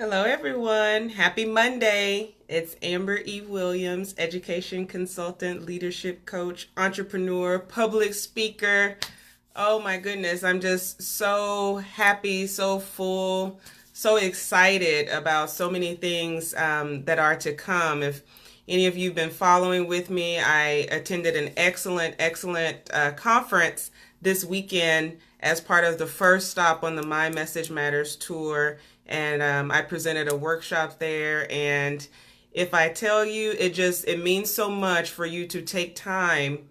Hello, everyone. Happy Monday. It's Amber E. Williams, education consultant, leadership coach, entrepreneur, public speaker. Oh my goodness, I'm just so happy, so full, so excited about so many things that are to come. If any of you have been following with me, I attended an excellent conference this weekend as part of the first stop on the My Message Matters tour. And I presented a workshop there. And if I tell you, it means so much for you to take time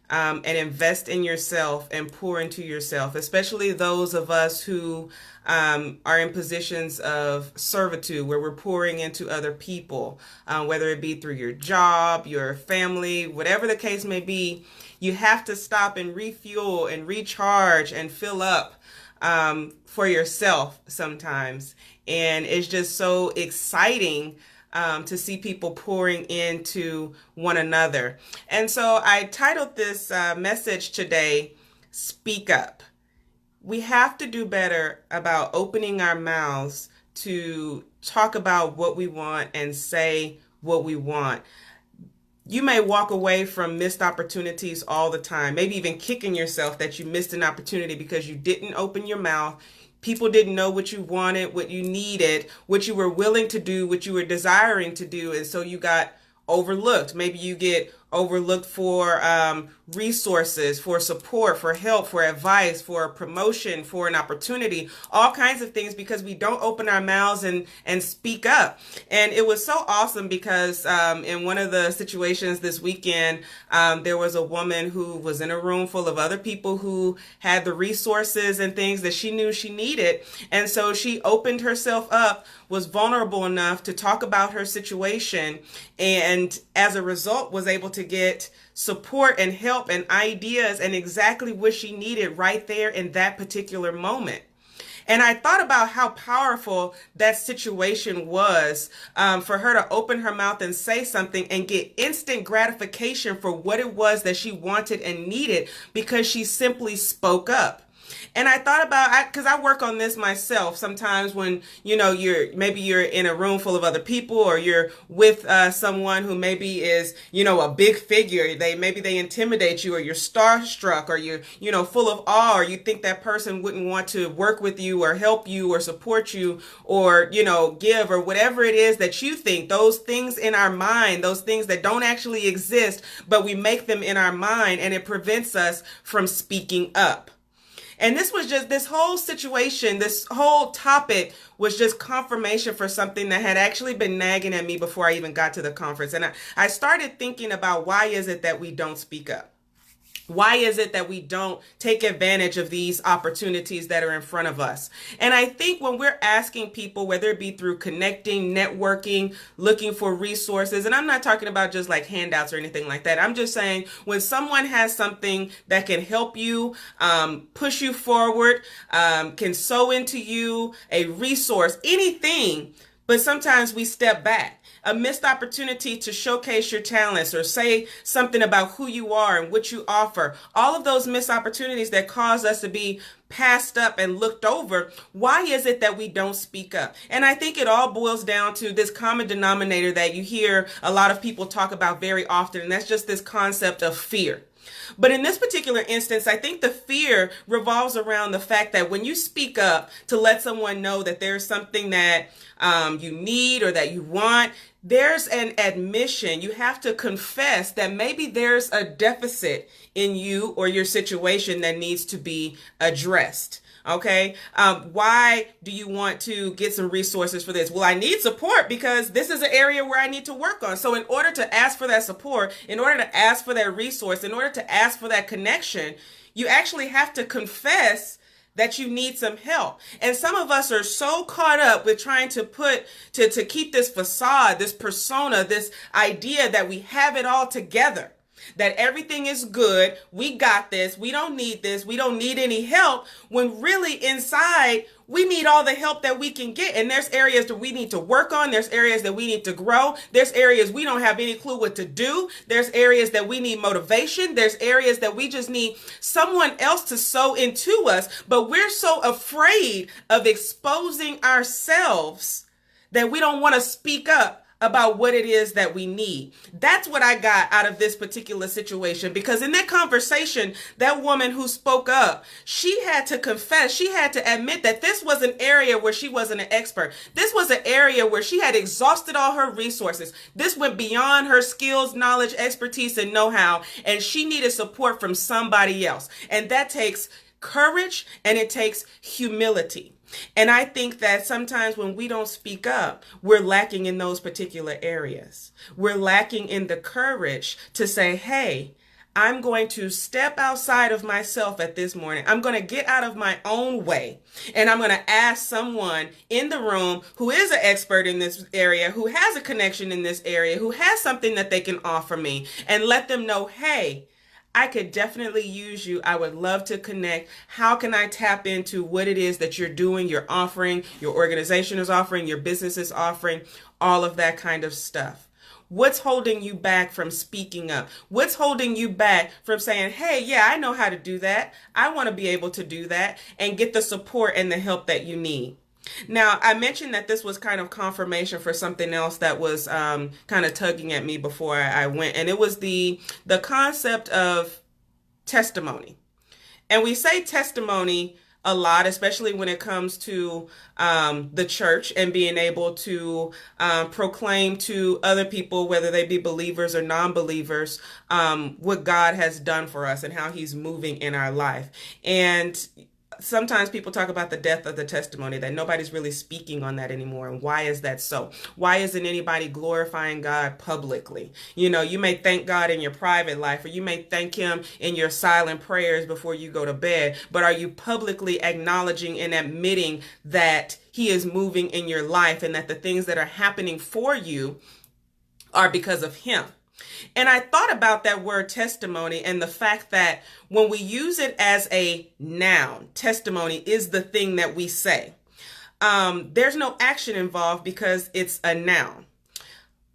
and invest in yourself and pour into yourself, especially those of us who are in positions of servitude where we're pouring into other people, whether it be through your job, your family, whatever the case may be. You have to stop and refuel and recharge and fill up for yourself sometimes. And it's just so exciting to see people pouring into one another. And so I titled this message today, Speak Up. We have to do better about opening our mouths to talk about what we want and say what we want. You may walk away from missed opportunities all the time, maybe even kicking yourself that you missed an opportunity because you didn't open your mouth. People didn't know what you wanted, what you needed, what you were willing to do, what you were desiring to do. And so you got overlooked. Maybe you get overlooked for resources, for support, for help, for advice, for promotion, for an opportunity, all kinds of things because we don't open our mouths and speak up. And it was so awesome because in one of the situations this weekend, there was a woman who was in a room full of other people who had the resources and things that she knew she needed. And so she opened herself up, was vulnerable enough to talk about her situation, and as a result was able to get support and help and ideas and exactly what she needed right there in that particular moment. And I thought about how powerful that situation was for her to open her mouth and say something and get instant gratification for what it was that she wanted and needed because she simply spoke up. And I thought about, because I work on this myself sometimes when, you're in a room full of other people or you're with someone who maybe is, a big figure. Maybe they intimidate you or you're starstruck or you're, full of awe or you think that person wouldn't want to work with you or help you or support you or, give or whatever it is that you think. Those things in our mind, those things that don't actually exist, but we make them in our mind and it prevents us from speaking up. And this whole situation, this whole topic was just confirmation for something that had actually been nagging at me before I even got to the conference. And I started thinking about why is it that we don't speak up? Why is it that we don't take advantage of these opportunities that are in front of us? And I think when we're asking people, whether it be through connecting, networking, looking for resources, and I'm not talking about just like handouts or anything like that. I'm just saying when someone has something that can help you, push you forward, can sow into you, a resource, anything, but sometimes we step back. A missed opportunity to showcase your talents or say something about who you are and what you offer. All of those missed opportunities that cause us to be passed up and looked over. Why is it that we don't speak up? And I think it all boils down to this common denominator that you hear a lot of people talk about very often, and that's just this concept of fear. But in this particular instance, I think the fear revolves around the fact that when you speak up to let someone know that there's something that you need or that you want, there's an admission. You have to confess that maybe there's a deficit in you or your situation that needs to be addressed. Okay. Why do you want to get some resources for this? Well, I need support because this is an area where I need to work on. So in order to ask for that support, in order to ask for that resource, in order to ask for that connection, you actually have to confess that you need some help. And some of us are so caught up with trying to keep this facade, this persona, this idea that we have it all together, that everything is good. We got this. We don't need this. We don't need any help, when really inside we need all the help that we can get. And there's areas that we need to work on. There's areas that we need to grow. There's areas we don't have any clue what to do. There's areas that we need motivation. There's areas that we just need someone else to sow into us. But we're so afraid of exposing ourselves that we don't want to speak up about what it is that we need. That's what I got out of this particular situation, because in that conversation, that woman who spoke up, she had to confess, she had to admit that this was an area where she wasn't an expert. This was an area where she had exhausted all her resources. This went beyond her skills, knowledge, expertise, and know-how, and she needed support from somebody else. And that takes courage and it takes humility. And I think that sometimes when we don't speak up, we're lacking in those particular areas. We're lacking in the courage to say, hey, I'm going to step outside of myself at this morning. I'm going to get out of my own way. And I'm going to ask someone in the room who is an expert in this area, who has a connection in this area, who has something that they can offer me, and let them know, hey, I could definitely use you. I would love to connect. How can I tap into what it is that you're doing, you're offering, your organization is offering, your business is offering, all of that kind of stuff. What's holding you back from speaking up? What's holding you back from saying, hey, yeah, I know how to do that. I want to be able to do that and get the support and the help that you need. Now, I mentioned that this was kind of confirmation for something else that was kind of tugging at me before I went, and it was the concept of testimony. And we say testimony a lot, especially when it comes to the church and being able to proclaim to other people, whether they be believers or non-believers, what God has done for us and how he's moving in our life. And sometimes people talk about the death of the testimony, that nobody's really speaking on that anymore. And why is that so? Why isn't anybody glorifying God publicly? You know, you may thank God in your private life, or you may thank him in your silent prayers before you go to bed. But are you publicly acknowledging and admitting that he is moving in your life and that the things that are happening for you are because of him? And I thought about that word testimony and the fact that when we use it as a noun, testimony is the thing that we say. There's no action involved because it's a noun.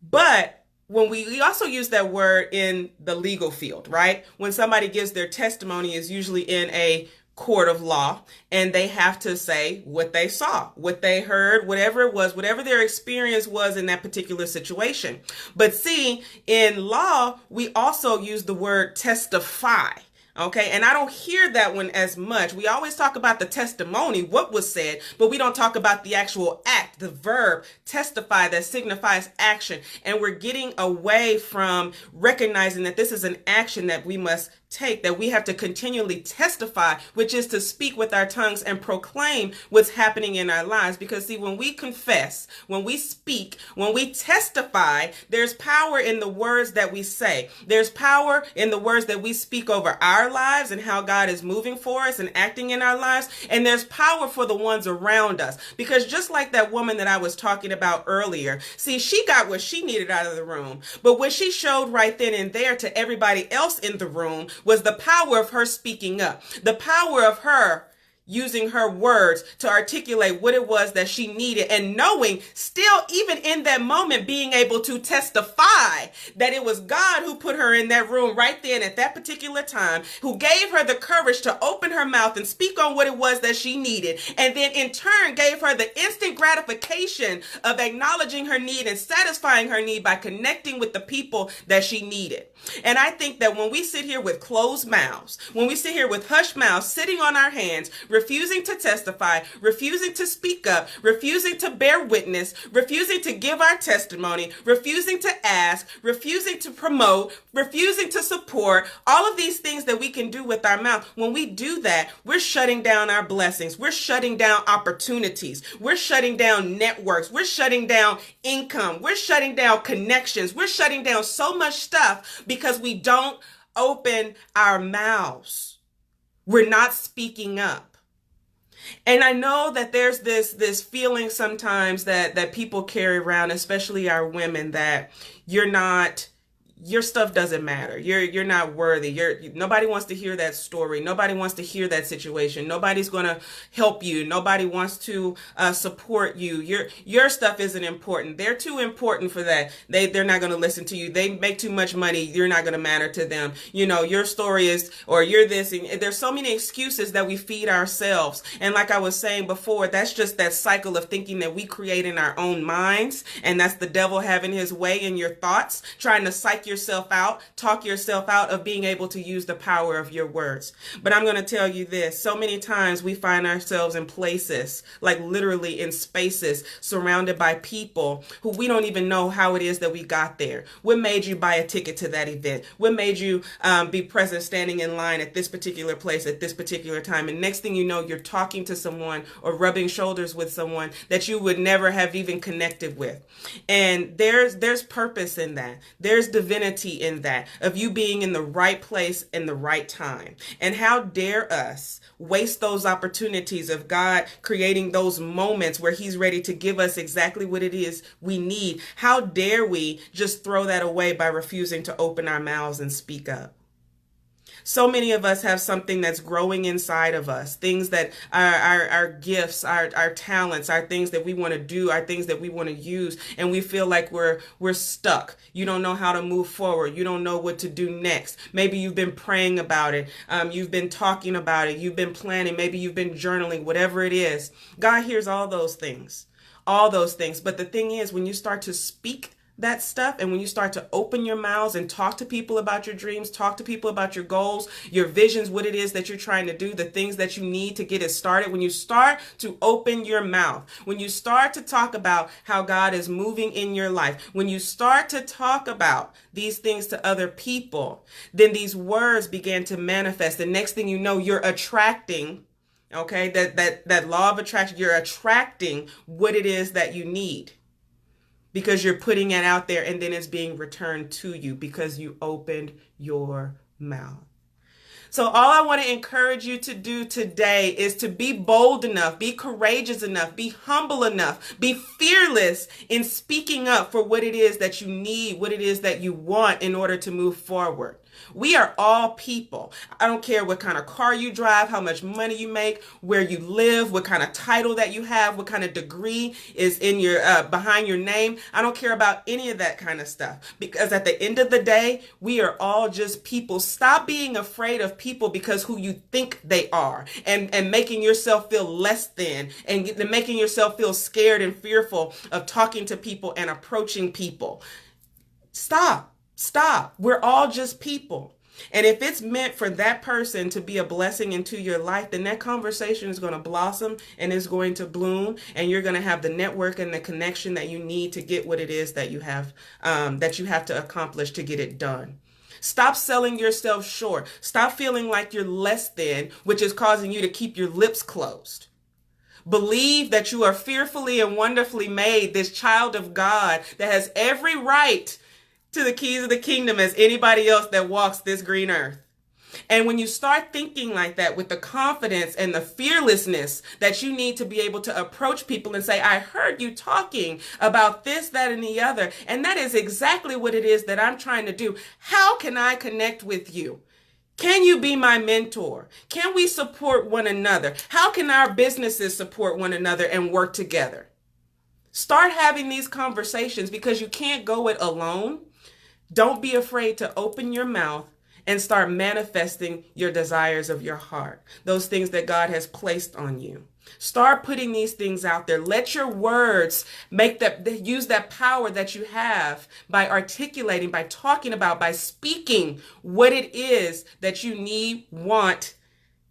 But when we also use that word in the legal field, right? When somebody gives their testimony, is usually in a court of law, and they have to say what they saw, what they heard, whatever it was, whatever their experience was in that particular situation. But see, in law, we also use the word testify. Okay, and I don't hear that one as much. We always talk about the testimony, what was said, but we don't talk about the actual act, the verb testify that signifies action. And we're getting away from recognizing that this is an action that we must take, that we have to continually testify, which is to speak with our tongues and proclaim what's happening in our lives. Because see, when we confess, when we speak, when we testify, there's power in the words that we say. There's power in the words that we speak over our lives and how God is moving for us and acting in our lives. And there's power for the ones around us. Because just like that woman that I was talking about earlier, see, she got what she needed out of the room. But what she showed right then and there to everybody else in the room was the power of her speaking up, the power of her using her words to articulate what it was that she needed, and knowing still, even in that moment, being able to testify that it was God who put her in that room right then at that particular time, who gave her the courage to open her mouth and speak on what it was that she needed, and then in turn gave her the instant gratification of acknowledging her need and satisfying her need by connecting with the people that she needed. And I think that when we sit here with closed mouths, when we sit here with hushed mouths, sitting on our hands, refusing to testify, refusing to speak up, refusing to bear witness, refusing to give our testimony, refusing to ask, refusing to promote, refusing to support, all of these things that we can do with our mouth, when we do that, we're shutting down our blessings. We're shutting down opportunities. We're shutting down networks. We're shutting down income. We're shutting down connections. We're shutting down so much stuff because we don't open our mouths. We're not speaking up. And I know that there's this feeling sometimes that people carry around, especially our women, that you're not your stuff doesn't matter. You're not worthy. Nobody wants to hear that story. Nobody wants to hear that situation. Nobody's going to help you. Nobody wants to support you. Your stuff isn't important. They're too important for that. They're not going to listen to you. They make too much money. You're not going to matter to them. You know, your story is, or you're this. And there's so many excuses that we feed ourselves. And like I was saying before, that's just that cycle of thinking that we create in our own minds. And that's the devil having his way in your thoughts, trying to psych yourself out, talk yourself out of being able to use the power of your words. But I'm going to tell you this. So many times we find ourselves in places, like literally in spaces, surrounded by people who we don't even know how it is that we got there. What made you buy a ticket to that event? What made you be present standing in line at this particular place at this particular time? And next thing you know, you're talking to someone or rubbing shoulders with someone that you would never have even connected with. And there's purpose in that. There's divinity in that, of you being in the right place in the right time. And how dare us waste those opportunities of God creating those moments where he's ready to give us exactly what it is we need. How dare we just throw that away by refusing to open our mouths and speak up? So many of us have something that's growing inside of us, things that are our gifts, our talents, our things that we want to do, our things that we want to use, and we feel like we're stuck. You don't know how to move forward. You don't know what to do next. Maybe you've been praying about it. You've been talking about it. You've been planning. Maybe you've been journaling, whatever it is. God hears all those things. All those things. But the thing is, when you start to speak that stuff, and when you start to open your mouths and talk to people about your dreams, talk to people about your goals, your visions, what it is that you're trying to do, the things that you need to get it started, when you start to open your mouth, when you start to talk about how God is moving in your life, when you start to talk about these things to other people, then these words begin to manifest. The next thing you know, you're attracting, okay, that law of attraction, you're attracting what it is that you need. Because you're putting it out there, and then it's being returned to you because you opened your mouth. So all I want to encourage you to do today is to be bold enough, be courageous enough, be humble enough, be fearless in speaking up for what it is that you need, what it is that you want in order to move forward. We are all people. I don't care what kind of car you drive, how much money you make, where you live, what kind of title that you have, what kind of degree is in your behind your name. I don't care about any of that kind of stuff, because at the end of the day, we are all just people. Stop being afraid of people because who you think they are, and making yourself feel less than, and making yourself feel scared and fearful of talking to people and approaching people. Stop. We're all just people. And if it's meant for that person to be a blessing into your life, then that conversation is going to blossom and is going to bloom, and you're going to have the network and the connection that you need to get what it is that you have to accomplish to get it done. Stop selling yourself short. Stop feeling like you're less than, which is causing you to keep your lips closed. Believe that you are fearfully and wonderfully made, this child of God that has every right to the keys of the kingdom as anybody else that walks this green earth. And when you start thinking like that, with the confidence and the fearlessness that you need to be able to approach people and say, I heard you talking about this, that, and the other, and that is exactly what it is that I'm trying to do. How can I connect with you? Can you be my mentor? Can we support one another? How can our businesses support one another and work together? Start having these conversations, because you can't go it alone. Don't be afraid to open your mouth and start manifesting your desires of your heart, those things that God has placed on you. Start putting these things out there. Let your words use that power that you have by articulating, by talking about, by speaking what it is that you need, want,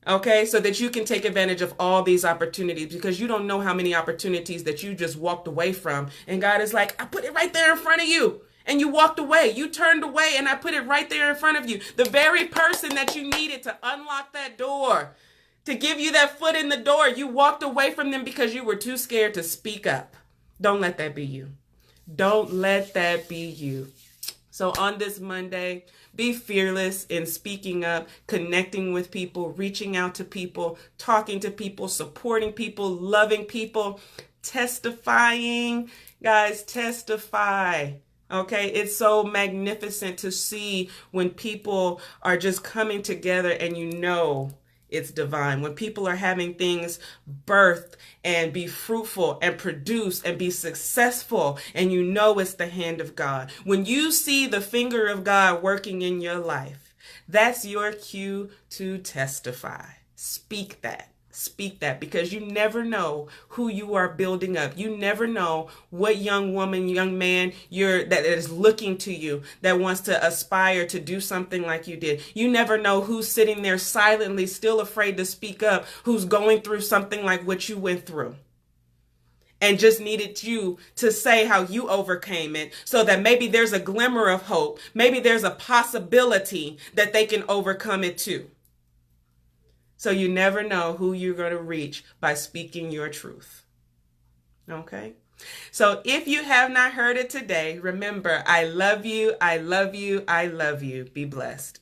okay, so that you can take advantage of all these opportunities, because you don't know how many opportunities that you just walked away from. And God is like, I put it right there in front of you. And you walked away. You turned away, and I put it right there in front of you. The very person that you needed to unlock that door, to give you that foot in the door, you walked away from them because you were too scared to speak up. Don't let that be you. Don't let that be you. So on this Monday, be fearless in speaking up, connecting with people, reaching out to people, talking to people, supporting people, loving people, testifying. Guys, testify. Okay, it's so magnificent to see when people are just coming together and you know it's divine. When people are having things birth and be fruitful and produce and be successful, and you know it's the hand of God. When you see the finger of God working in your life, that's your cue to testify. Speak that. Speak that, because you never know who you are building up. You never know what young woman, young man that is looking to you, that wants to aspire to do something like you did. You never know who's sitting there silently, still afraid to speak up, who's going through something like what you went through, and just needed you to say how you overcame it, so that maybe there's a glimmer of hope. Maybe there's a possibility that they can overcome it too. So you never know who you're going to reach by speaking your truth. Okay? So if you have not heard it today, remember, I love you, I love you, I love you. Be blessed.